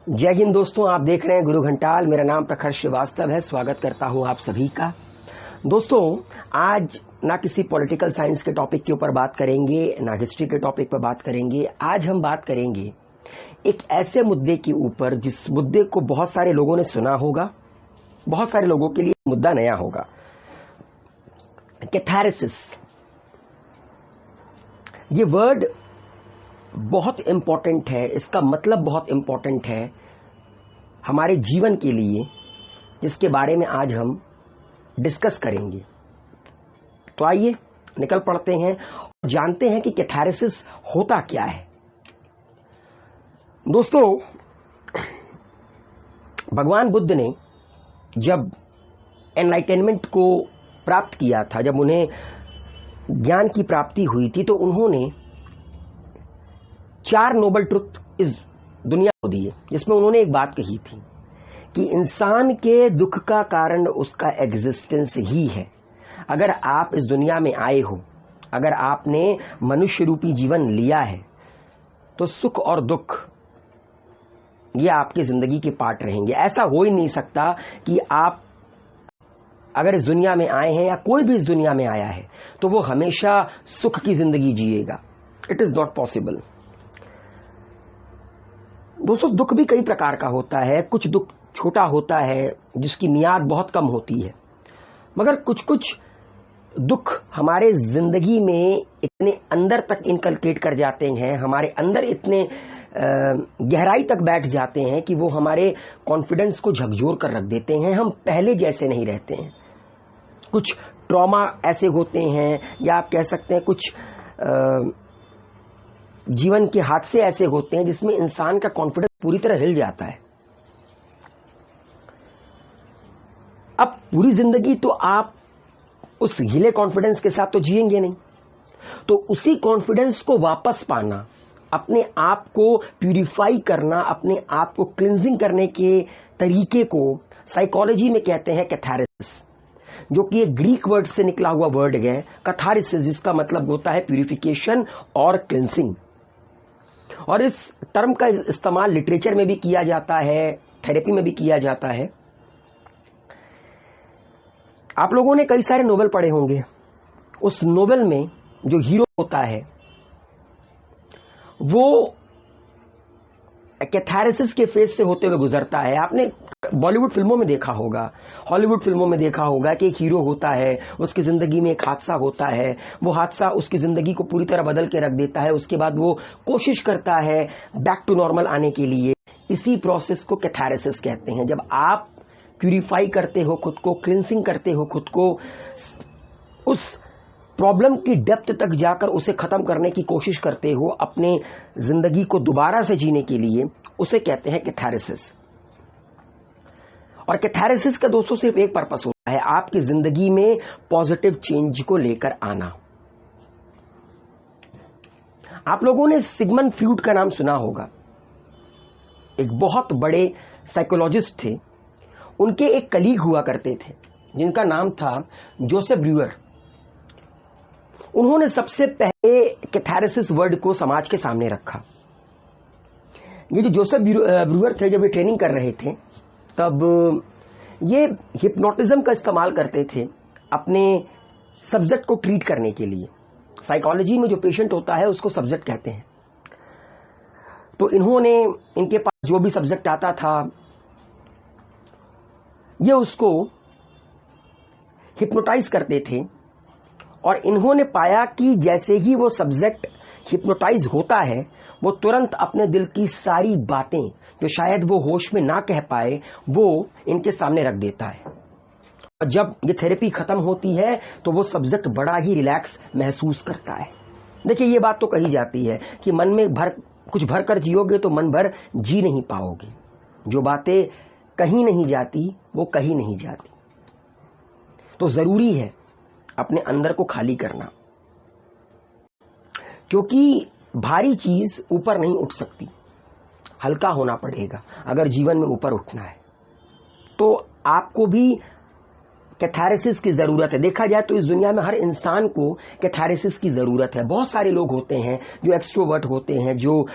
जय हिंद दोस्तों, आप देख रहे हैं गुरु घंटाल। मेरा नाम प्रखर श्रीवास्तव है। स्वागत करता हूं आप सभी का। दोस्तों, आज ना किसी पॉलिटिकल साइंस के टॉपिक के ऊपर बात करेंगे, ना हिस्ट्री के टॉपिक पर बात करेंगे। आज हम बात करेंगे एक ऐसे मुद्दे के ऊपर जिस मुद्दे को बहुत सारे लोगों ने सुना होगा, बहुत सारे लोगों के लिए मुद्दा नया होगा। कैथारसिस, ये वर्ड बहुत इंपॉर्टेंट है, इसका मतलब बहुत इंपॉर्टेंट है हमारे जीवन के लिए, जिसके बारे में आज हम डिस्कस करेंगे। तो आइए निकल पड़ते हैं और जानते हैं कि कैथारसिस होता क्या है। दोस्तों, भगवान बुद्ध ने जब एनलाइटनमेंट को प्राप्त किया था, जब उन्हें ज्ञान की प्राप्ति हुई थी, तो उन्होंने 4 नोबल ट्रुथ इस दुनिया को दिए, जिसमें उन्होंने एक बात कही थी कि इंसान के दुख का कारण उसका एग्जिस्टेंस ही है। अगर आप इस दुनिया में आए हो, अगर आपने मनुष्य रूपी जीवन लिया है, तो सुख और दुख ये आपकी जिंदगी के पार्ट रहेंगे। ऐसा हो ही नहीं सकता कि आप अगर इस दुनिया में आए हैं या कोई भी इस दुनिया में आया है तो वो हमेशा सुख की जिंदगी जिएगा। It is not possible. दोस्तों, दुख भी कई प्रकार का होता है। कुछ दुख छोटा होता है जिसकी मियाद बहुत कम होती है, मगर कुछ कुछ दुख हमारे जिंदगी में इतने अंदर तक इनकलकेट कर जाते हैं, हमारे अंदर इतने गहराई तक बैठ जाते हैं कि वो हमारे कॉन्फिडेंस को झकझोर कर रख देते हैं। हम पहले जैसे नहीं रहते हैं। कुछ ट्रॉमा ऐसे होते हैं, या आप कह सकते हैं कुछ जीवन के हादसे ऐसे होते हैं जिसमें इंसान का कॉन्फिडेंस पूरी तरह हिल जाता है। अब पूरी जिंदगी तो आप उस हिले कॉन्फिडेंस के साथ तो जिएंगे नहीं, तो उसी कॉन्फिडेंस को वापस पाना, अपने आप को प्यूरिफाई करना, अपने आप को क्लिंजिंग करने के तरीके को साइकोलॉजी में कहते हैं कैथारसिस, जो कि एक ग्रीक वर्ड से निकला हुआ वर्ड है कैथारसिस, जिसका मतलब होता है प्यूरिफिकेशन और क्लिंजिंग। और इस टर्म का इस्तेमाल लिटरेचर में भी किया जाता है, थेरेपी में भी किया जाता है। आप लोगों ने कई सारे नोवेल पढ़े होंगे। उस नोवेल में जो हीरो होता है वो कैथारसिस के फेज से होते हुए गुजरता है। आपने बॉलीवुड फिल्मों में देखा होगा, हॉलीवुड फिल्मों में देखा होगा कि एक हीरो होता है, उसकी जिंदगी में एक हादसा होता है, वो हादसा उसकी जिंदगी को पूरी तरह बदल के रख देता है। उसके बाद वो कोशिश करता है बैक टू नॉर्मल आने के लिए। इसी प्रोसेस को कैथारसिस कहते हैं। जब आप प्यूरिफाई करते हो खुद को, क्लिंसिंग करते हो खुद को, उस प्रॉब्लम की डेप्थ तक जाकर उसे खत्म करने की कोशिश करते हो अपने जिंदगी को दोबारा से जीने के लिए, उसे कहते हैं कैथारसिस। और कैथारसिस का दोस्तों सिर्फ एक पर्पस होता है, आपकी जिंदगी में पॉजिटिव चेंज को लेकर आना। आप लोगों ने सिगमंड फ्रूड का नाम सुना होगा। एक बहुत बड़े साइकोलॉजिस्ट थे। उनके एक कलीग हुआ करते थे जिनका नाम था जोसेफ ब्रूअर। उन्होंने सबसे पहले कैथारसिस वर्ड को समाज के सामने रखा। ये जो जोसेफ ब्रूअर थे, जब ये ट्रेनिंग कर रहे थे, तब ये हिप्नोटिज्म का इस्तेमाल करते थे अपने सब्जेक्ट को ट्रीट करने के लिए। साइकोलॉजी में जो पेशेंट होता है उसको सब्जेक्ट कहते हैं। तो इन्होंने, इनके पास जो भी सब्जेक्ट आता था, ये उसको हिप्नोटाइज करते थे। और इन्होंने पाया कि जैसे ही वो सब्जेक्ट हिप्नोटाइज होता है, वो तुरंत अपने दिल की सारी बातें जो शायद वो होश में ना कह पाए, वो इनके सामने रख देता है। और जब ये थेरेपी खत्म होती है तो वो सब्जेक्ट बड़ा ही रिलैक्स महसूस करता है। देखिए, ये बात तो कही जाती है कि मन में कुछ भर कर जियोगे तो मन भर जी नहीं पाओगे। जो बातें कहीं नहीं जाती वो कहीं नहीं जाती। तो जरूरी है अपने अंदर को खाली करना, क्योंकि भारी चीज ऊपर नहीं उठ सकती, हल्का होना पड़ेगा अगर जीवन में ऊपर उठना है। तो आपको भी कैथारसिस की जरूरत है। देखा जाए तो इस दुनिया में हर इंसान को कैथारसिस की जरूरत है। बहुत सारे लोग होते हैं जो एक्सट्रोवर्ट होते हैं, जो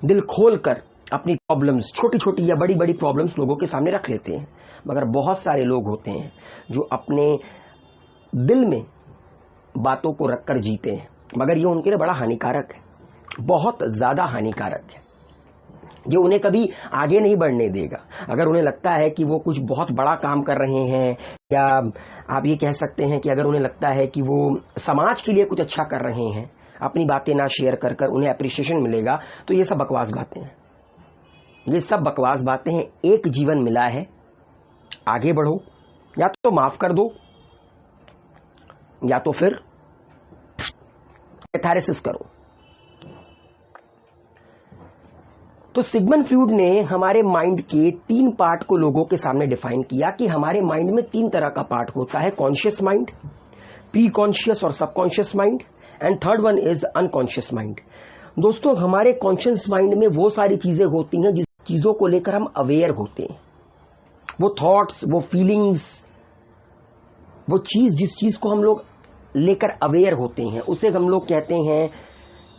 दिल खोल कर अपनी प्रॉब्लम्स, छोटी छोटी या बड़ी बड़ी प्रॉब्लम्स लोगों के सामने रख लेते हैं। मगर बहुत सारे लोग होते हैं जो अपने दिल में बातों को रखकर जीते हैं, मगर ये उनके लिए बड़ा हानिकारक है, बहुत ज्यादा हानिकारक है। ये उन्हें कभी आगे नहीं बढ़ने देगा। अगर उन्हें लगता है कि वो कुछ बहुत बड़ा काम कर रहे हैं, या आप ये कह सकते हैं कि अगर उन्हें लगता है कि वो समाज के लिए कुछ अच्छा कर रहे हैं, अपनी बातें ना शेयर कर कर उन्हें अप्रिसिएशन मिलेगा, तो ये सब बकवास बातें हैं। ये सब बकवास बातें हैं। एक जीवन मिला है, आगे बढ़ो, या तो माफ कर दो या तो फिर कैथारेसिस करो। तो सिगमंड फ्रॉइड ने हमारे माइंड के 3 पार्ट को लोगों के सामने डिफाइन किया कि हमारे माइंड में 3 तरह का पार्ट होता है, कॉन्शियस माइंड, प्री कॉन्शियस और subconscious mind, and third one is unconscious mind. दोस्तों, हमारे कॉन्शियस माइंड में वो सारी चीजें होती हैं जिस चीजों को लेकर हम अवेयर होते हैं, वो थॉट्स, वो फीलिंग्स, वो चीज, जिस चीज को हम लोग लेकर अवेयर होते हैं, उसे हम लोग कहते हैं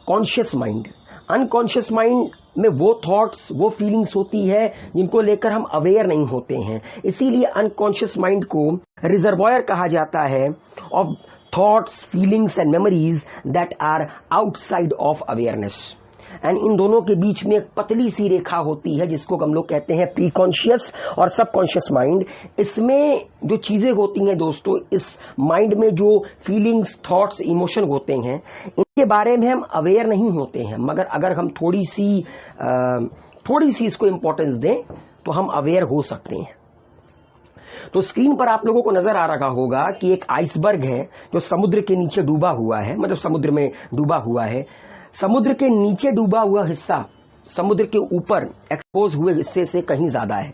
कॉन्शियस माइंड। अनकॉन्शियस माइंड में वो थॉट्स, वो फीलिंग्स होती है जिनको लेकर हम अवेयर नहीं होते हैं। इसीलिए अनकॉन्शियस माइंड को रिजर्वॉयर कहा जाता है of thoughts, feelings and memories that are outside of awareness. And इन दोनों के बीच में एक पतली सी रेखा होती है जिसको हम लोग कहते हैं प्री कॉन्शियस और सबकॉन्शियस माइंड। इसमें जो चीजें होती हैं दोस्तों, इस माइंड में जो फीलिंग्स, थॉट्स, इमोशन होते हैं, इनके बारे में हम अवेयर नहीं होते हैं, मगर अगर हम थोड़ी सी इसको इंपॉर्टेंस दें तो हम अवेयर हो सकते हैं। तो स्क्रीन पर आप लोगों को नजर आ रहा होगा कि एक आइसबर्ग है जो समुद्र के नीचे डूबा हुआ है, मतलब समुद्र में डूबा हुआ है। समुद्र के नीचे डूबा हुआ हिस्सा समुद्र के ऊपर एक्सपोज हुए हिस्से से कहीं ज्यादा है।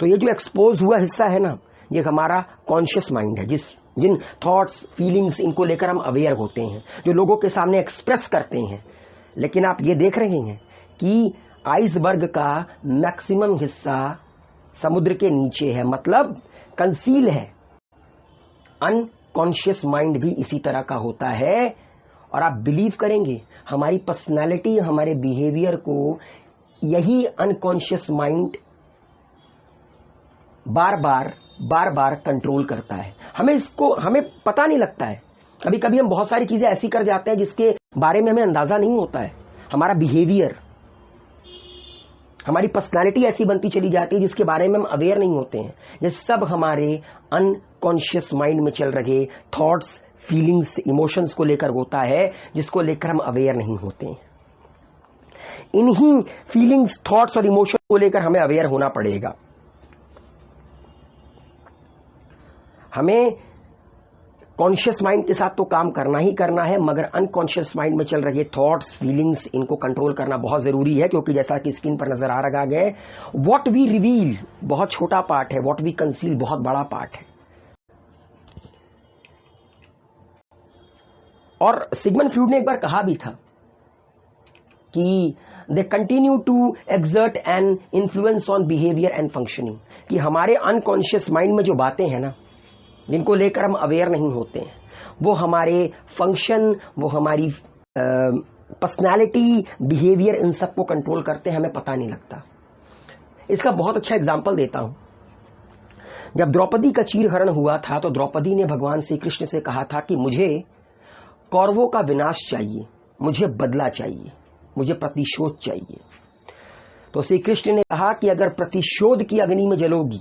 तो ये जो एक्सपोज हुआ हिस्सा है ना, ये हमारा कॉन्शियस माइंड है, जिन थॉट्स, फीलिंग्स, इनको लेकर हम अवेयर होते हैं, जो लोगों के सामने एक्सप्रेस करते हैं। लेकिन आप ये देख रहे हैं कि आइसबर्ग का मैक्सिमम हिस्सा समुद्र के नीचे है, मतलब कंसील है। अनकॉन्शियस माइंड भी इसी तरह का होता है। और आप बिलीव करेंगे, हमारी पर्सनालिटी, हमारे बिहेवियर को यही अनकॉन्शियस माइंड बार बार कंट्रोल करता है। हमें पता नहीं लगता है। कभी कभी हम बहुत सारी चीजें ऐसी कर जाते हैं जिसके बारे में हमें अंदाजा नहीं होता है। हमारा बिहेवियर, हमारी पर्सनालिटी ऐसी बनती चली जाती है जिसके बारे में हम अवेयर नहीं होते हैं। ये सब हमारे अनकॉन्शियस माइंड में चल रहे थॉट्स, फीलिंग्स, इमोशंस को लेकर होता है, जिसको लेकर हम अवेयर नहीं होते हैं। इन्हीं फीलिंग्स, थॉट्स और इमोशन को लेकर हमें अवेयर होना पड़ेगा। हमें कॉन्शियस माइंड के साथ तो काम करना ही करना है, मगर अनकॉन्शियस माइंड में चल रहे थॉट्स, फीलिंग्स, इनको कंट्रोल करना बहुत जरूरी है। क्योंकि जैसा कि स्क्रीन पर नजर आ रहा है, व्हाट वी रिवील बहुत छोटा पार्ट है, व्हाट वी कंसील बहुत बड़ा पार्ट है। और सिगमंड फ्रॉइड ने एक बार कहा भी था कि they continue to exert an influence on behaviour and functioning, कि हमारे अनकॉन्शियस माइंड में जो बातें हैं ना, जिनको लेकर हम अवेयर नहीं होते हैं, वो हमारे फंक्शन, वो हमारी पर्सनालिटी, बिहेवियर, इन सब को कंट्रोल करते हैं, हमें पता नहीं लगता। इसका बहुत अच्छा एग्जाम्पल देता हूं। जब द्रौपदी का चीरहरण हुआ था तो द्रौपदी ने भगवान श्री कृष्ण से कहा था कि मुझे कौरवों का विनाश चाहिए, मुझे बदला चाहिए, मुझे प्रतिशोध चाहिए। तो श्री कृष्ण ने कहा कि अगर प्रतिशोध की अग्नि में जलोगी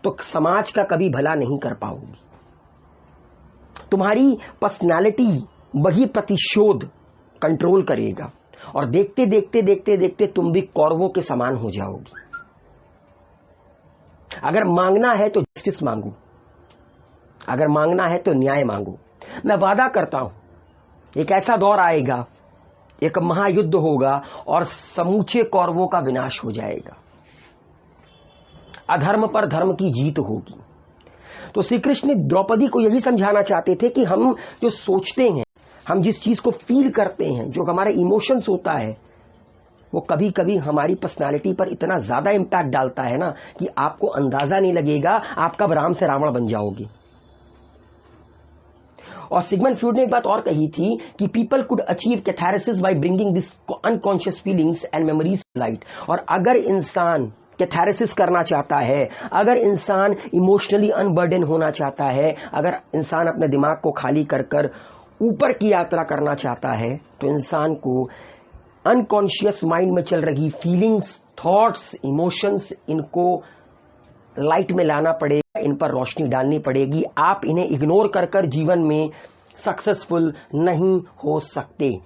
तो समाज का कभी भला नहीं कर पाओगी। तुम्हारी पर्सनालिटी वही प्रतिशोध कंट्रोल करेगा, और देखते देखते देखते देखते तुम भी कौरवों के समान हो जाओगी। अगर मांगना है तो जस्टिस मांगो, अगर मांगना है तो न्याय मांगो। मैं वादा करता हूं, एक ऐसा दौर आएगा, एक महायुद्ध होगा और समूचे कौरवों का विनाश हो जाएगा, अधर्म पर धर्म की जीत होगी। तो श्री कृष्ण द्रौपदी को यही समझाना चाहते थे कि हम जो सोचते हैं, हम जिस चीज को फील करते हैं, जो हमारा इमोशंस होता है, वो कभी कभी हमारी पर्सनालिटी पर इतना ज्यादा इंपैक्ट डालता है ना कि आपको अंदाजा नहीं लगेगा आप कब राम से रावण बन जाओगे। और सिगमंड फ्रॉइड ने एक बात और कही थी कि people could achieve catharsis by bringing this unconscious feelings and memories to light. और अगर इंसान कैथारसिस करना चाहता है, अगर इंसान इमोशनली अनबर्डन होना चाहता है, अगर इंसान अपने दिमाग को खाली कर कर ऊपर की यात्रा करना चाहता है, तो इंसान को अनकॉन्शियस माइंड में चल रही फीलिंग्स, थॉट्स, इमोशंस, इनको लाइट में लाना पड़ेगा, इन पर रोशनी डालनी पड़ेगी। आप इन्हें इग्नोर कर कर जीवन में सक्सेसफुल नहीं हो सकते।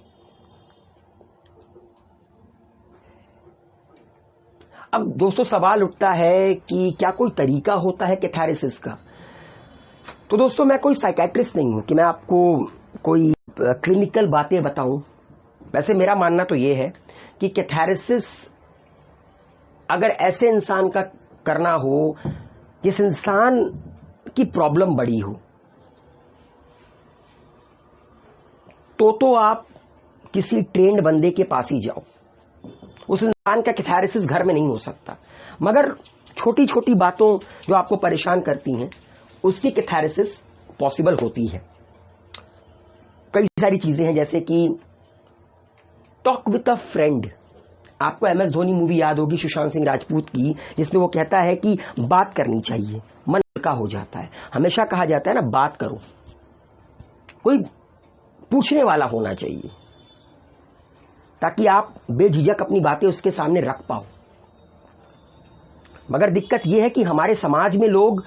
अब दोस्तों सवाल उठता है कि क्या कोई तरीका होता है कैथारसिस का? तो दोस्तों मैं कोई साइकेट्रिस्ट नहीं हूं कि मैं आपको कोई क्लिनिकल बातें बताऊं। वैसे मेरा मानना तो यह है कि कैथारसिस अगर ऐसे इंसान का करना हो जिस इंसान की प्रॉब्लम बड़ी हो, तो आप किसी ट्रेंड बंदे के पास ही जाओ। उस इंसान का कैथारसिस घर में नहीं हो सकता, मगर छोटी छोटी बातों जो आपको परेशान करती हैं उसकी कैथारसिस पॉसिबल होती है। कई सारी चीजें हैं, जैसे कि टॉक विद अ फ्रेंड। आपको MS धोनी मूवी याद होगी सुशांत सिंह राजपूत की, जिसमें वो कहता है कि बात करनी चाहिए, मन हल्का हो जाता है। हमेशा कहा जाता है ना, बात करो, कोई पूछने वाला होना चाहिए ताकि आप बेझिझक अपनी बातें उसके सामने रख पाओ। मगर दिक्कत यह है कि हमारे समाज में लोग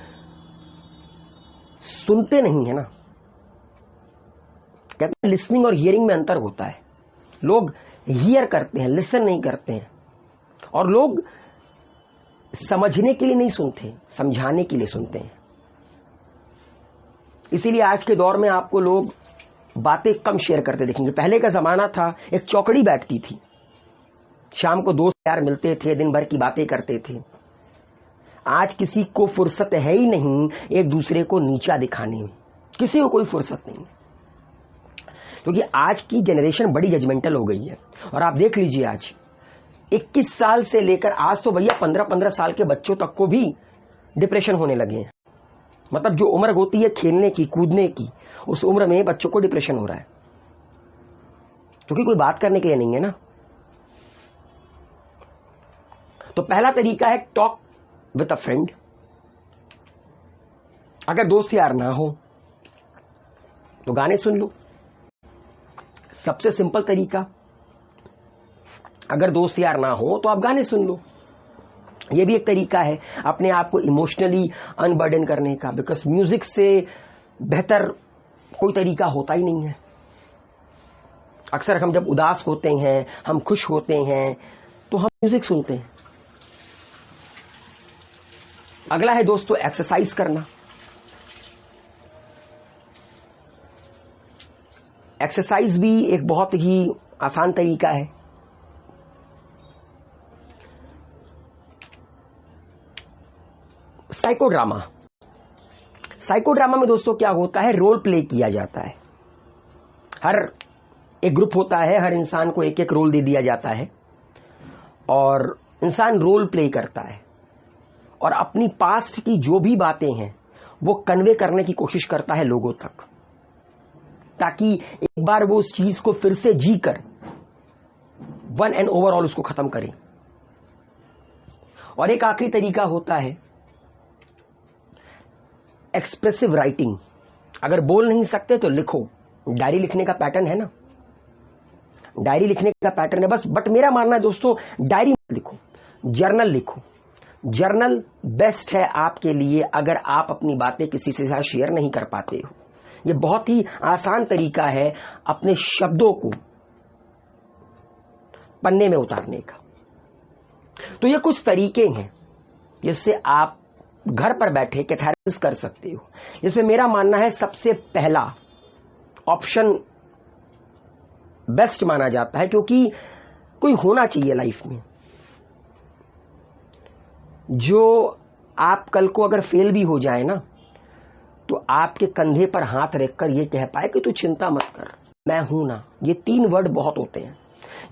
सुनते नहीं है ना। कहते हैं लिसनिंग और हियरिंग में अंतर होता है। लोग हियर करते हैं, लिसन नहीं करते हैं। और लोग समझने के लिए नहीं सुनते, समझाने के लिए सुनते हैं। इसीलिए आज के दौर में आपको लोग बातें कम शेयर करते देखेंगे। पहले का जमाना था, एक चौकड़ी बैठती थी, शाम को दोस्त यार मिलते थे, दिन भर की बातें करते थे। आज किसी को फुर्सत है ही नहीं एक दूसरे को नीचा दिखाने में, किसी को कोई फुर्सत नहीं, क्योंकि आज की जनरेशन बड़ी जजमेंटल हो गई है। और आप देख लीजिए, आज 21 साल से लेकर आज तो भैया 15-15 साल के बच्चों तक को भी डिप्रेशन होने लगे हैं। मतलब जो उम्र होती है खेलने की, कूदने की, उस उम्र में बच्चों को डिप्रेशन हो रहा है, क्योंकि कोई बात करने के लिए नहीं है ना। तो पहला तरीका है टॉक विद अ फ्रेंड। अगर दोस्त यार ना हो तो गाने सुन लो, सबसे सिंपल तरीका। अगर दोस्त यार ना हो तो आप गाने सुन लो, ये भी एक तरीका है अपने आप को इमोशनली अनबर्डन करने का। बिकॉज म्यूजिक से बेहतर कोई तरीका होता ही नहीं है। अक्सर हम जब उदास होते हैं, हम खुश होते हैं, तो हम म्यूजिक सुनते हैं। अगला है दोस्तों एक्सरसाइज करना। एक्सरसाइज भी एक बहुत ही आसान तरीका है। साइकोड्रामा। साइकोड्रामा में दोस्तों क्या होता है, रोल प्ले किया जाता है। हर एक ग्रुप होता है, हर इंसान को एक एक रोल दे दिया जाता है और इंसान रोल प्ले करता है और अपनी पास्ट की जो भी बातें हैं वो कन्वे करने की कोशिश करता है लोगों तक, ताकि एक बार वो उस चीज को फिर से जी कर वन एंड ओवरऑल उसको खत्म करें। और एक आखिरी तरीका होता है एक्सप्रेसिव राइटिंग। अगर बोल नहीं सकते तो लिखो, डायरी लिखने का पैटर्न है ना, डायरी लिखने का पैटर्न है बस। बट मेरा मानना है दोस्तों, डायरी मत लिखो, जर्नल लिखो। जर्नल बेस्ट है आपके लिए अगर आप अपनी बातें किसी से साथ शेयर नहीं कर पाते हो। ये बहुत ही आसान तरीका है अपने शब्दों को पन्ने में उतारने का। तो ये कुछ तरीके हैं जिससे आप घर पर बैठे कैथारसिस कर सकते हो। इसमें मेरा मानना है सबसे पहला ऑप्शन बेस्ट माना जाता है, क्योंकि कोई होना चाहिए लाइफ में जो आप कल को अगर फेल भी हो जाए ना तो आपके कंधे पर हाथ रखकर ये कह पाए कि तू चिंता मत कर, मैं हूं ना। ये 3 वर्ड बहुत होते हैं।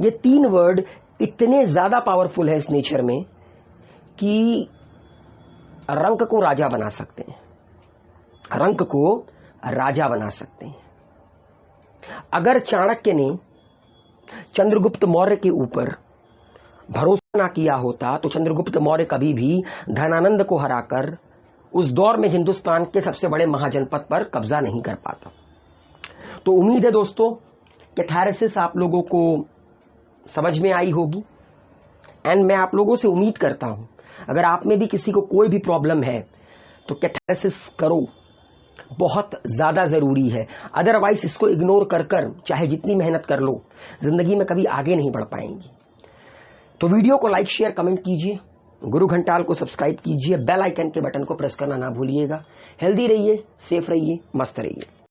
ये 3 वर्ड इतने ज्यादा पावरफुल है इस नेचर में कि रंक को राजा बना सकते हैं, रंक को राजा बना सकते हैं। अगर चाणक्य ने चंद्रगुप्त मौर्य के ऊपर भरोसा ना किया होता तो चंद्रगुप्त मौर्य कभी भी धनानंद को हराकर उस दौर में हिंदुस्तान के सबसे बड़े महाजनपद पर कब्जा नहीं कर पाता। तो उम्मीद है दोस्तों कि थैरेसिस आप लोगों को समझ में आई होगी। एंड मैं आप लोगों से उम्मीद करता हूं अगर आप में भी किसी को कोई भी प्रॉब्लम है तो कैथारेसिस करो, बहुत ज्यादा जरूरी है। अदरवाइज इसको इग्नोर कर कर चाहे जितनी मेहनत कर लो, जिंदगी में कभी आगे नहीं बढ़ पाएंगी। तो वीडियो को लाइक शेयर कमेंट कीजिए, गुरु घंटाल को सब्सक्राइब कीजिए, बेल आइकन के बटन को प्रेस करना ना भूलिएगा। हेल्दी रहिए, सेफ रहिए, मस्त रहिए।